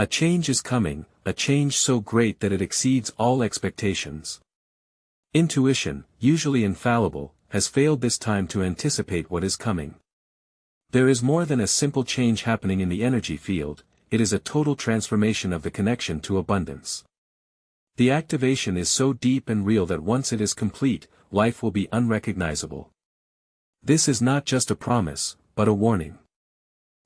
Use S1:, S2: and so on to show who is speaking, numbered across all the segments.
S1: A change is coming, a change so great that it exceeds all expectations. Intuition, usually infallible, has failed this time to anticipate what is coming. There is more than a simple change happening in the energy field, it is a total transformation of the connection to abundance. The activation is so deep and real that once it is complete, life will be unrecognizable. This is not just a promise, but a warning.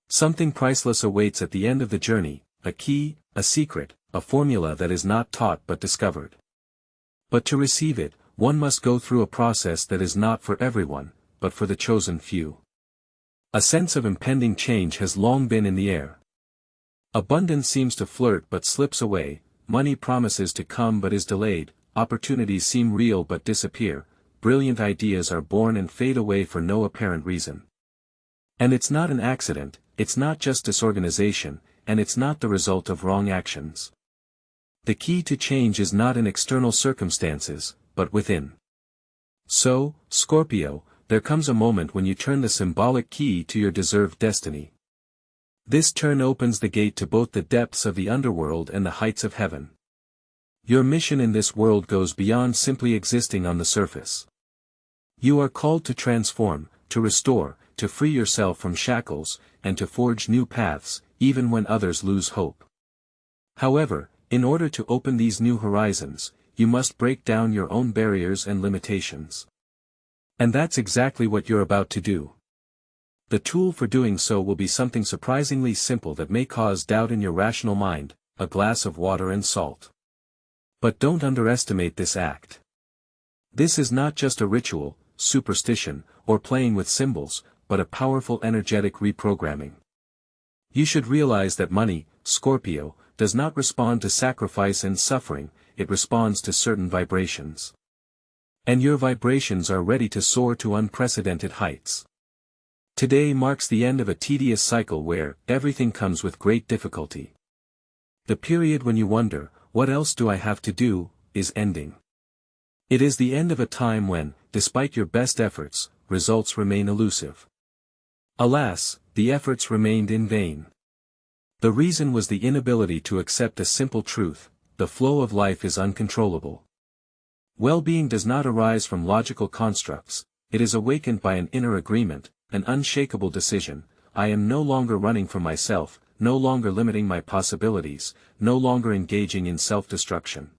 S1: Something priceless awaits at the end of the journey, a key, a secret, a formula that is not taught but discovered. But to receive it, one must go through a process that is not for everyone, but for the chosen few. A sense of impending change has long been in the air. Abundance seems to flirt but slips away, money promises to come but is delayed, opportunities seem real but disappear, brilliant ideas are born and fade away for no apparent reason. And it's not an accident, it's not just disorganization, and it's not the result of wrong actions. The key to change is not in external circumstances, but within. So, Scorpio, there comes a moment when you turn the symbolic key to your deserved destiny. This turn opens the gate to both the depths of the underworld and the heights of heaven. Your mission in this world goes beyond simply existing on the surface. You are called to transform, to restore, to free yourself from shackles, and to forge new paths, even when others lose hope. However, in order to open these new horizons, you must break down your own barriers and limitations. And that's exactly what you're about to do. The tool for doing so will be something surprisingly simple that may cause doubt in your rational mind, a glass of water and salt. But don't underestimate this act. This is not just a ritual, superstition, or playing with symbols, but a powerful energetic reprogramming. You should realize that money, Scorpio, does not respond to sacrifice and suffering, it responds to certain vibrations. And your vibrations are ready to soar to unprecedented heights. Today marks the end of a tedious cycle where everything comes with great difficulty. The period when you wonder, what else do I have to do, is ending. It is the end of a time when, despite your best efforts, results remain elusive. Alas, the efforts remained in vain. The reason was the inability to accept a simple truth: the flow of life is uncontrollable. Well-being does not arise from logical constructs, it is awakened by an inner agreement, an unshakable decision: I am no longer running from myself, no longer limiting my possibilities, no longer engaging in self-destruction.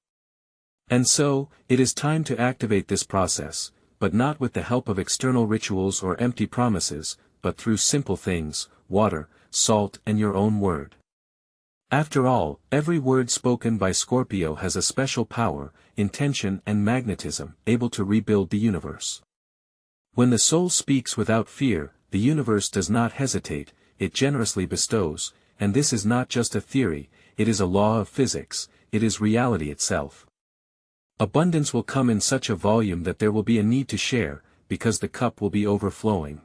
S1: And so, it is time to activate this process, but not with the help of external rituals or empty promises, but through simple things: water, salt, and your own word. After all, every word spoken by Scorpio has a special power, intention and magnetism, able to rebuild the universe. When the soul speaks without fear, the universe does not hesitate, it generously bestows, and this is not just a theory, it is a law of physics, it is reality itself. Abundance will come in such a volume that there will be a need to share, because the cup will be overflowing.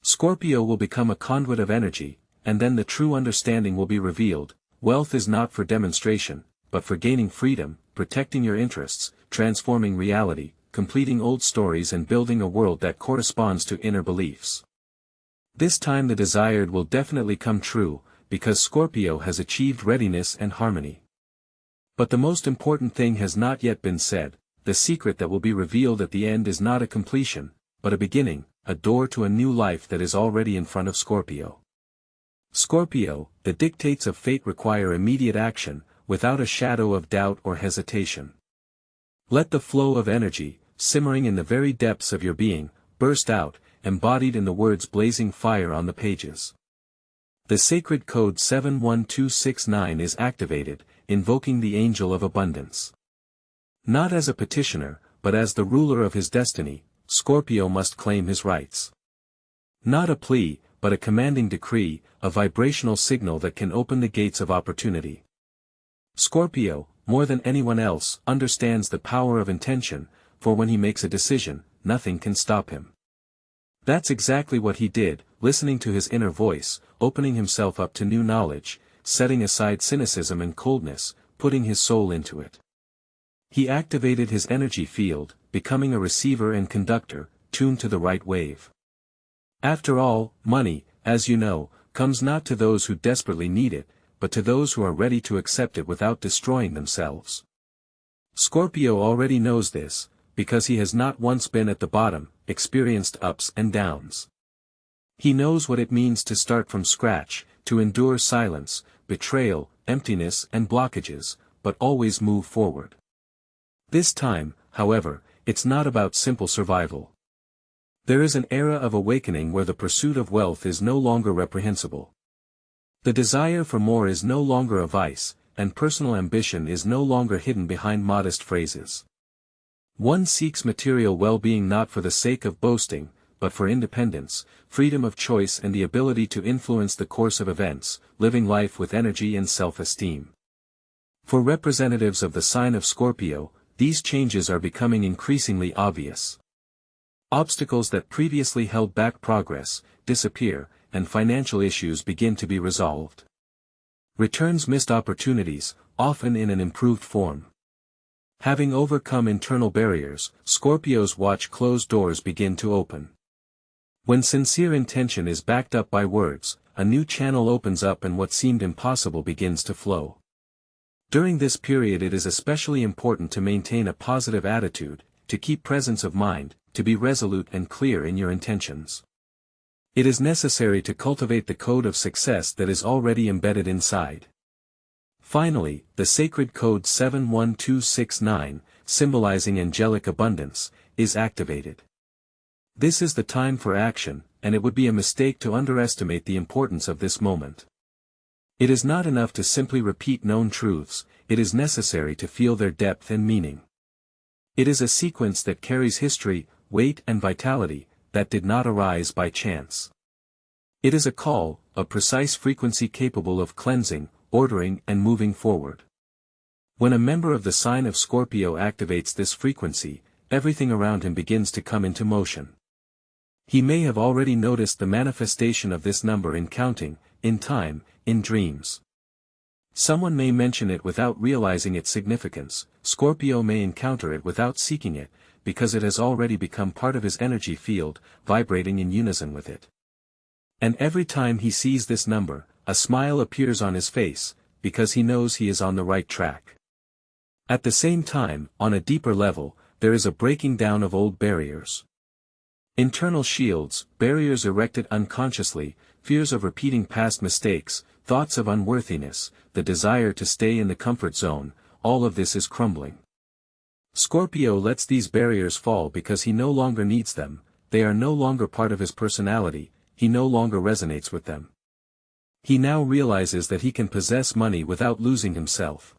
S1: Scorpio will become a conduit of energy, and then the true understanding will be revealed: wealth is not for demonstration, but for gaining freedom, protecting your interests, transforming reality, completing old stories and building a world that corresponds to inner beliefs. This time the desired will definitely come true, because Scorpio has achieved readiness and harmony. But the most important thing has not yet been said: the secret that will be revealed at the end is not a completion, but a beginning, a door to a new life that is already in front of Scorpio. Scorpio, the dictates of fate require immediate action, without a shadow of doubt or hesitation. Let the flow of energy, simmering in the very depths of your being, burst out, embodied in the words blazing fire on the pages. The sacred code 71269 is activated, invoking the angel of abundance. Not as a petitioner, but as the ruler of his destiny, Scorpio must claim his rights. Not a plea, but a commanding decree, a vibrational signal that can open the gates of opportunity. Scorpio, more than anyone else, understands the power of intention, for when he makes a decision, nothing can stop him. That's exactly what he did, listening to his inner voice, opening himself up to new knowledge, setting aside cynicism and coldness, putting his soul into it. He activated his energy field, becoming a receiver and conductor, tuned to the right wave. After all, money, as you know, comes not to those who desperately need it, but to those who are ready to accept it without destroying themselves. Scorpio already knows this, because he has not once been at the bottom, experienced ups and downs. He knows what it means to start from scratch, to endure silence, betrayal, emptiness and blockages, but always move forward. This time, however, it's not about simple survival. There is an era of awakening where the pursuit of wealth is no longer reprehensible. The desire for more is no longer a vice, and personal ambition is no longer hidden behind modest phrases. One seeks material well-being not for the sake of boasting, but for independence, freedom of choice and the ability to influence the course of events, living life with energy and self-esteem. For representatives of the sign of Scorpio, these changes are becoming increasingly obvious. Obstacles that previously held back progress disappear, and financial issues begin to be resolved. Returns missed opportunities, often in an improved form. Having overcome internal barriers, Scorpios watch closed doors begin to open. When sincere intention is backed up by words, a new channel opens up and what seemed impossible begins to flow. During this period it is especially important to maintain a positive attitude, to keep presence of mind, to be resolute and clear in your intentions. It is necessary to cultivate the code of success that is already embedded inside. Finally, the sacred code 71269, symbolizing angelic abundance, is activated. This is the time for action, and it would be a mistake to underestimate the importance of this moment. It is not enough to simply repeat known truths, it is necessary to feel their depth and meaning. It is a sequence that carries history, weight and vitality, that did not arise by chance. It is a call, a precise frequency capable of cleansing, ordering and moving forward. When a member of the sign of Scorpio activates this frequency, everything around him begins to come into motion. He may have already noticed the manifestation of this number in counting, in time, in dreams. Someone may mention it without realizing its significance. Scorpio may encounter it without seeking it, because it has already become part of his energy field, vibrating in unison with it. And every time he sees this number, a smile appears on his face, because he knows he is on the right track. At the same time, on a deeper level, there is a breaking down of old barriers. Internal shields, barriers erected unconsciously, fears of repeating past mistakes, thoughts of unworthiness, the desire to stay in the comfort zone, all of this is crumbling. Scorpio lets these barriers fall because he no longer needs them, they are no longer part of his personality, he no longer resonates with them. He now realizes that he can possess money without losing himself.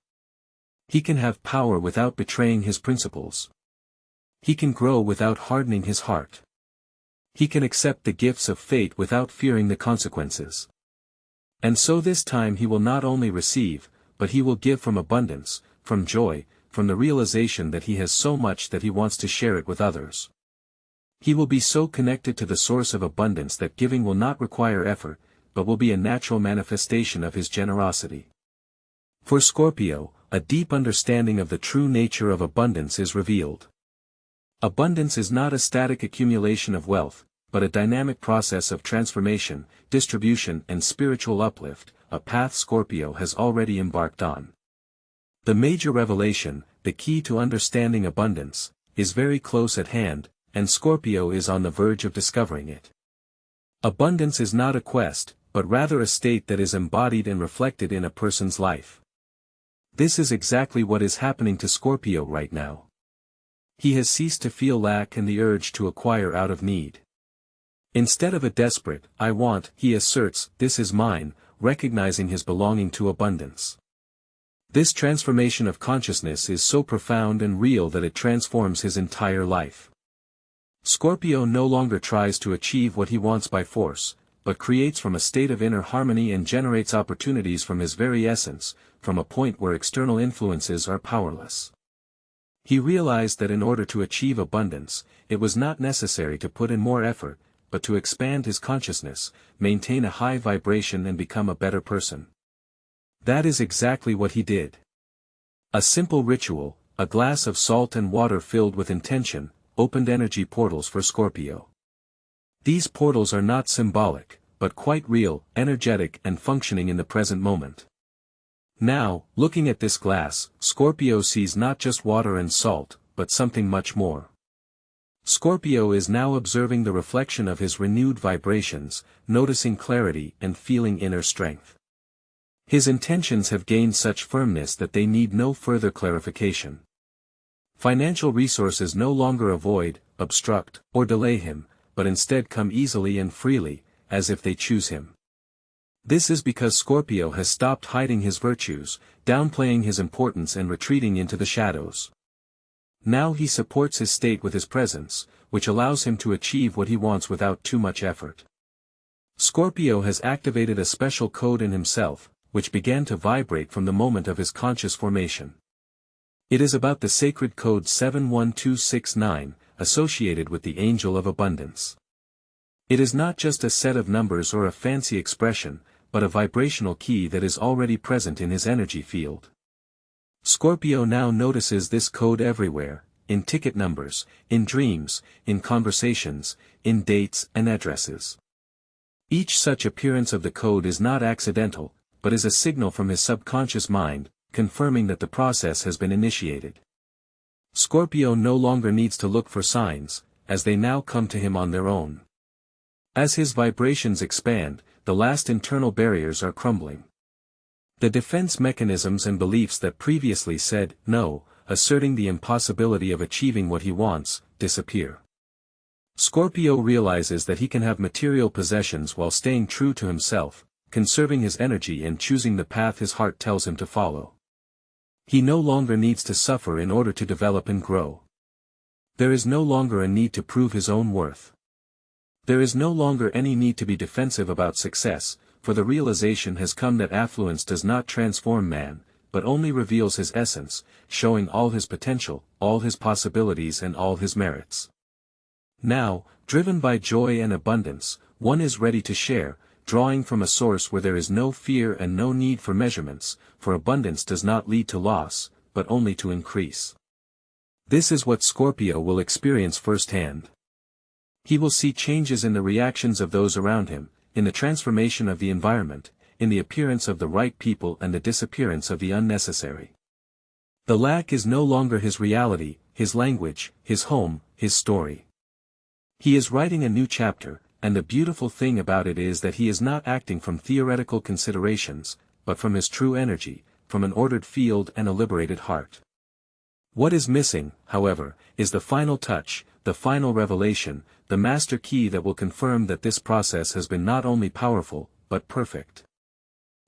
S1: He can have power without betraying his principles. He can grow without hardening his heart. He can accept the gifts of fate without fearing the consequences. And so this time he will not only receive, but he will give from abundance, from joy, from the realization that he has so much that he wants to share it with others. He will be so connected to the source of abundance that giving will not require effort, but will be a natural manifestation of his generosity. For Scorpio, a deep understanding of the true nature of abundance is revealed. Abundance is not a static accumulation of wealth, but a dynamic process of transformation, distribution and spiritual uplift, a path Scorpio has already embarked on. The major revelation, the key to understanding abundance, is very close at hand, and Scorpio is on the verge of discovering it. Abundance is not a quest, but rather a state that is embodied and reflected in a person's life. This is exactly what is happening to Scorpio right now. He has ceased to feel lack and the urge to acquire out of need. Instead of a desperate, "I want," he asserts, "This is mine," recognizing his belonging to abundance. This transformation of consciousness is so profound and real that it transforms his entire life. Scorpio no longer tries to achieve what he wants by force, but creates from a state of inner harmony and generates opportunities from his very essence, from a point where external influences are powerless. He realized that in order to achieve abundance, it was not necessary to put in more effort, but to expand his consciousness, maintain a high vibration and become a better person. That is exactly what he did. A simple ritual, a glass of salt and water filled with intention, opened energy portals for Scorpio. These portals are not symbolic, but quite real, energetic and functioning in the present moment. Now, looking at this glass, Scorpio sees not just water and salt, but something much more. Scorpio is now observing the reflection of his renewed vibrations, noticing clarity and feeling inner strength. His intentions have gained such firmness that they need no further clarification. Financial resources no longer avoid, obstruct, or delay him, but instead come easily and freely, as if they choose him. This is because Scorpio has stopped hiding his virtues, downplaying his importance and retreating into the shadows. Now he supports his state with his presence, which allows him to achieve what he wants without too much effort. Scorpio has activated a special code in himself, which began to vibrate from the moment of his conscious formation. It is about the sacred code 71269, associated with the angel of abundance. It is not just a set of numbers or a fancy expression, but a vibrational key that is already present in his energy field. Scorpio now notices this code everywhere, in ticket numbers, in dreams, in conversations, in dates and addresses. Each such appearance of the code is not accidental, but is a signal from his subconscious mind, confirming that the process has been initiated. Scorpio no longer needs to look for signs, as they now come to him on their own. As his vibrations expand, the last internal barriers are crumbling. The defense mechanisms and beliefs that previously said no, asserting the impossibility of achieving what he wants, disappear. Scorpio realizes that he can have material possessions while staying true to himself, conserving his energy and choosing the path his heart tells him to follow. He no longer needs to suffer in order to develop and grow. There is no longer a need to prove his own worth. There is no longer any need to be defensive about success, for the realization has come that affluence does not transform man, but only reveals his essence, showing all his potential, all his possibilities and all his merits. Now, driven by joy and abundance, one is ready to share, drawing from a source where there is no fear and no need for measurements, for abundance does not lead to loss, but only to increase. This is what Scorpio will experience firsthand. He will see changes in the reactions of those around him, in the transformation of the environment, in the appearance of the right people and the disappearance of the unnecessary. The lack is no longer his reality, his language, his home, his story. He is writing a new chapter, and the beautiful thing about it is that he is not acting from theoretical considerations, but from his true energy, from an ordered field and a liberated heart. What is missing, however, is the final touch, the final revelation, the master key that will confirm that this process has been not only powerful, but perfect.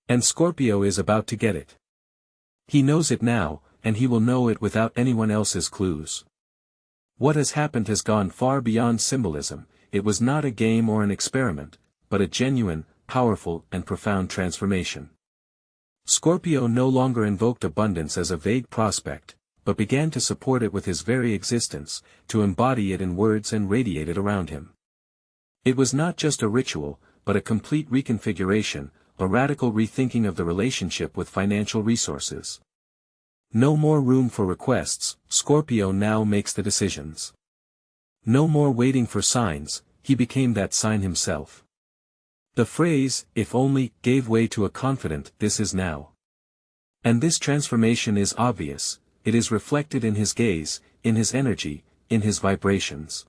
S1: And Scorpio is about to get it. He knows it now, and he will know it without anyone else's clues. What has happened has gone far beyond symbolism. It was not a game or an experiment, but a genuine, powerful and profound transformation. Scorpio no longer invoked abundance as a vague prospect, but began to support it with his very existence, to embody it in words and radiate it around him. It was not just a ritual, but a complete reconfiguration, a radical rethinking of the relationship with financial resources. No more room for requests, Scorpio now makes the decisions. No more waiting for signs, he became that sign himself. The phrase, "if only," gave way to a confident, "this is now." And this transformation is obvious, it is reflected in his gaze, in his energy, in his vibrations.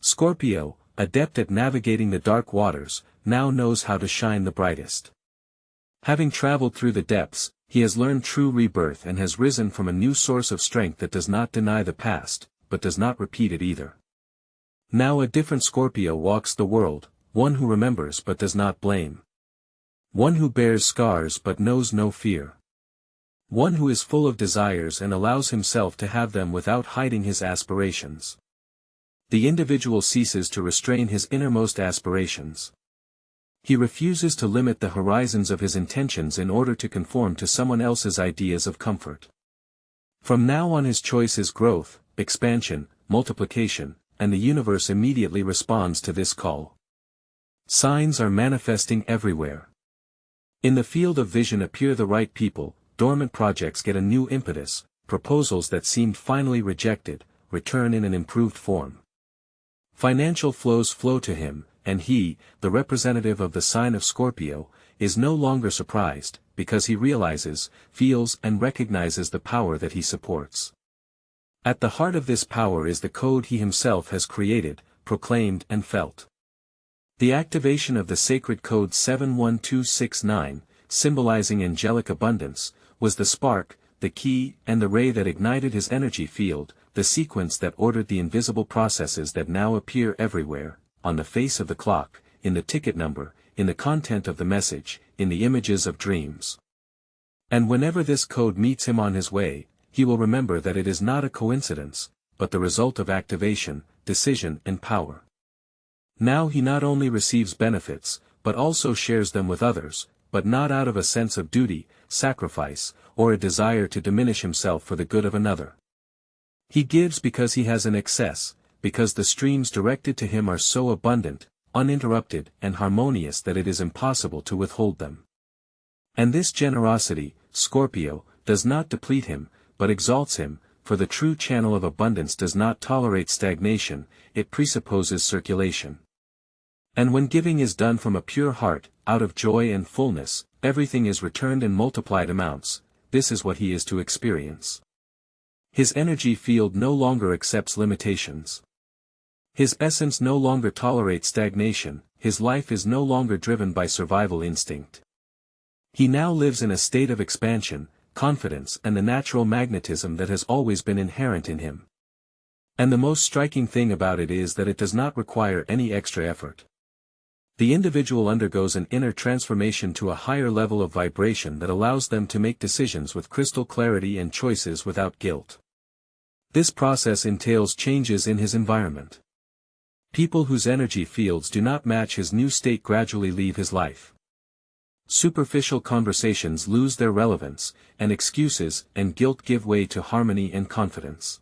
S1: Scorpio, adept at navigating the dark waters, now knows how to shine the brightest. Having traveled through the depths, he has learned true rebirth and has risen from a new source of strength that does not deny the past, but does not repeat it either. Now a different Scorpio walks the world, one who remembers but does not blame. One who bears scars but knows no fear. One who is full of desires and allows himself to have them without hiding his aspirations. The individual ceases to restrain his innermost aspirations. He refuses to limit the horizons of his intentions in order to conform to someone else's ideas of comfort. From now on his choice is growth, expansion, multiplication, and the universe immediately responds to this call. Signs are manifesting everywhere. In the field of vision appear the right people, dormant projects get a new impetus, proposals that seemed finally rejected, return in an improved form. Financial flows flow to him, and he, the representative of the sign of Scorpio, is no longer surprised, because he realizes, feels and recognizes the power that he supports. At the heart of this power is the code he himself has created, proclaimed and felt. The activation of the sacred code 71269, symbolizing angelic abundance, was the spark, the key, and the ray that ignited his energy field, the sequence that ordered the invisible processes that now appear everywhere, on the face of the clock, in the ticket number, in the content of the message, in the images of dreams. And whenever this code meets him on his way, he will remember that it is not a coincidence, but the result of activation, decision and power. Now he not only receives benefits, but also shares them with others, but not out of a sense of duty, sacrifice, or a desire to diminish himself for the good of another. He gives because he has an excess, because the streams directed to him are so abundant, uninterrupted and harmonious that it is impossible to withhold them. And this generosity, Scorpio, does not deplete him, but exalts him, for the true channel of abundance does not tolerate stagnation, it presupposes circulation. And when giving is done from a pure heart, out of joy and fullness, everything is returned in multiplied amounts. This is what he is to experience. His energy field no longer accepts limitations. His essence no longer tolerates stagnation, his life is no longer driven by survival instinct. He now lives in a state of expansion, confidence and the natural magnetism that has always been inherent in him. And the most striking thing about it is that it does not require any extra effort. The individual undergoes an inner transformation to a higher level of vibration that allows them to make decisions with crystal clarity and choices without guilt. This process entails changes in his environment. People whose energy fields do not match his new state gradually leave his life. Superficial conversations lose their relevance, and excuses and guilt give way to harmony and confidence.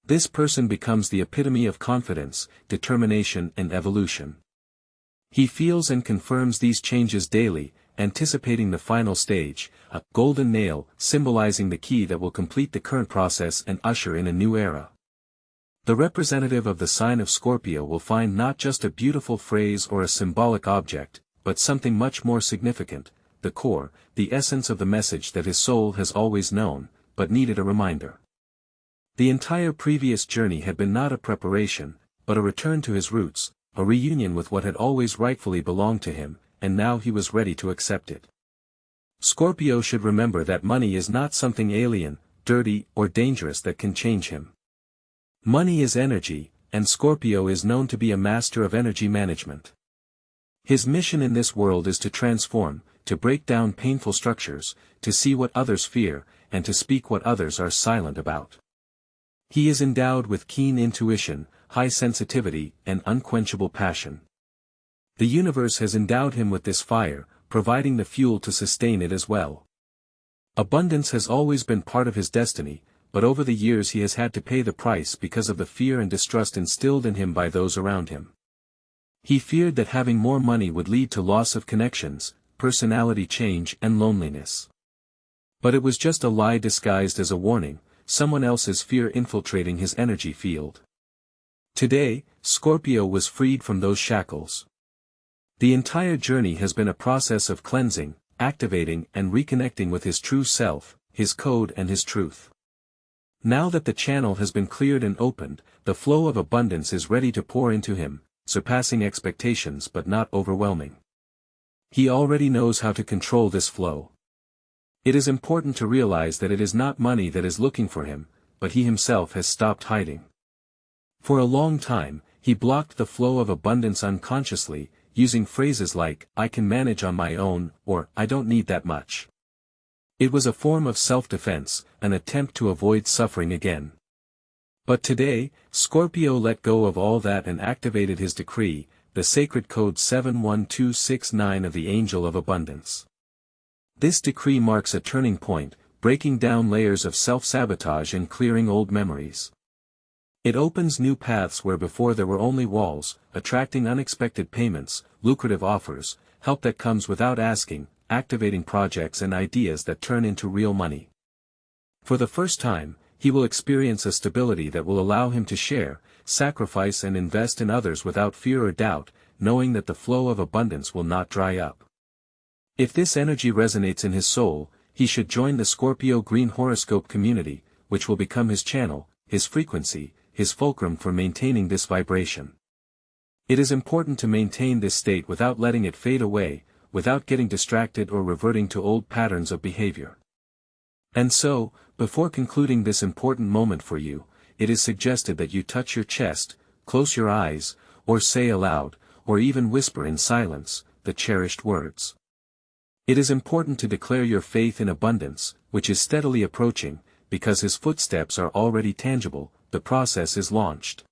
S1: This person becomes the epitome of confidence, determination and evolution. He feels and confirms these changes daily, anticipating the final stage, a golden nail, symbolizing the key that will complete the current process and usher in a new era. The representative of the sign of Scorpio will find not just a beautiful phrase or a symbolic object, but something much more significant, the core, the essence of the message that his soul has always known, but needed a reminder. The entire previous journey had been not a preparation, but a return to his roots, a reunion with what had always rightfully belonged to him, and now he was ready to accept it. Scorpio should remember that money is not something alien, dirty, or dangerous that can change him. Money is energy, and Scorpio is known to be a master of energy management. His mission in this world is to transform, to break down painful structures, to see what others fear, and to speak what others are silent about. He is endowed with keen intuition, high sensitivity, and unquenchable passion. The universe has endowed him with this fire, providing the fuel to sustain it as well. Abundance has always been part of his destiny, but over the years he has had to pay the price because of the fear and distrust instilled in him by those around him. He feared that having more money would lead to loss of connections, personality change and loneliness. But it was just a lie disguised as a warning, someone else's fear infiltrating his energy field. Today, Scorpio was freed from those shackles. The entire journey has been a process of cleansing, activating and reconnecting with his true self, his code and his truth. Now that the channel has been cleared and opened, the flow of abundance is ready to pour into him, surpassing expectations but not overwhelming. He already knows how to control this flow. It is important to realize that it is not money that is looking for him, but he himself has stopped hiding. For a long time, he blocked the flow of abundance unconsciously, using phrases like, "I can manage on my own," or "I don't need that much." It was a form of self-defense, an attempt to avoid suffering again. But today, Scorpio let go of all that and activated his decree, the sacred code 71269 of the Angel of Abundance. This decree marks a turning point, breaking down layers of self-sabotage and clearing old memories. It opens new paths where before there were only walls, attracting unexpected payments, lucrative offers, help that comes without asking, activating projects and ideas that turn into real money. For the first time, he will experience a stability that will allow him to share, sacrifice and invest in others without fear or doubt, knowing that the flow of abundance will not dry up. If this energy resonates in his soul, he should join the Scorpio Green Horoscope community, which will become his channel, his frequency, his fulcrum for maintaining this vibration. It is important to maintain this state without letting it fade away, without getting distracted or reverting to old patterns of behavior. And so, before concluding this important moment for you, it is suggested that you touch your chest, close your eyes, or say aloud, or even whisper in silence, the cherished words. It is important to declare your faith in abundance, which is steadily approaching, because his footsteps are already tangible, the process is launched.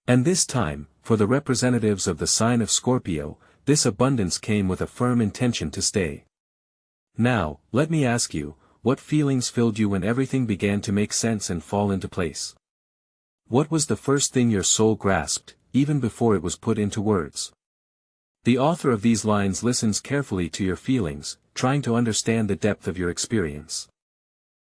S1: And this time, for the representatives of the sign of Scorpio, this abundance came with a firm intention to stay. Now, let me ask you, what feelings filled you when everything began to make sense and fall into place? What was the first thing your soul grasped, even before it was put into words? The author of these lines listens carefully to your feelings, trying to understand the depth of your experience.